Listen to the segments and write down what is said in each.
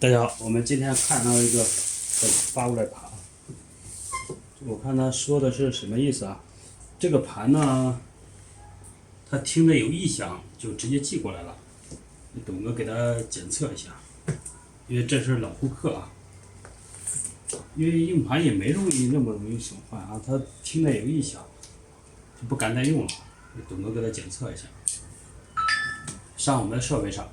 大家好，我们今天看到一个发过来盘，我看他说的是什么意思啊？这个盘呢，他听着有异响，就直接寄过来了。董哥给他检测一下，因为这是老顾客啊，因为硬盘也没那么容易损坏啊，他听着有异响，就不敢再用了。董哥给他检测一下，上我们的设备上。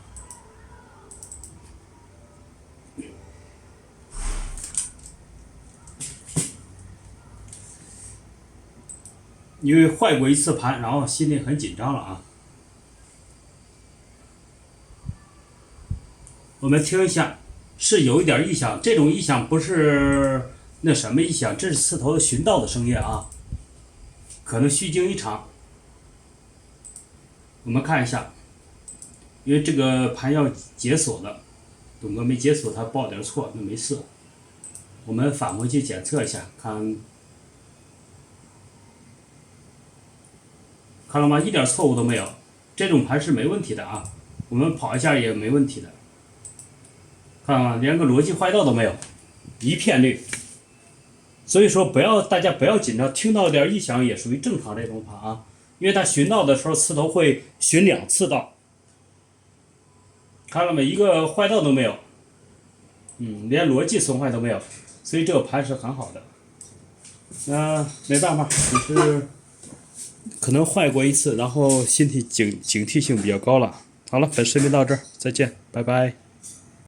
因为坏过一次盘，然后心里很紧张了啊。我们听一下，是有一点异响，这种异响不是那什么异响，这是刺头的寻道的声音啊，可能虚惊一场。我们看一下，因为这个盘要解锁的，董哥没解锁，他报点错，那没事。我们返回去检测一下，看了吗？一点错误都没有，这种盘是没问题的啊。我们跑一下也没问题的，看了吗？连个逻辑坏道都没有，一片绿。所以说大家不要紧张，听到点异响也属于正常这种盘啊，因为它寻道的时候刺头会寻2次道，看了没？一个坏道都没有，连逻辑损坏都没有，所以这个盘是很好的。没办法，就是可能坏过一次，然后警惕性比较高了。好了，本视频到这儿，再见，拜拜。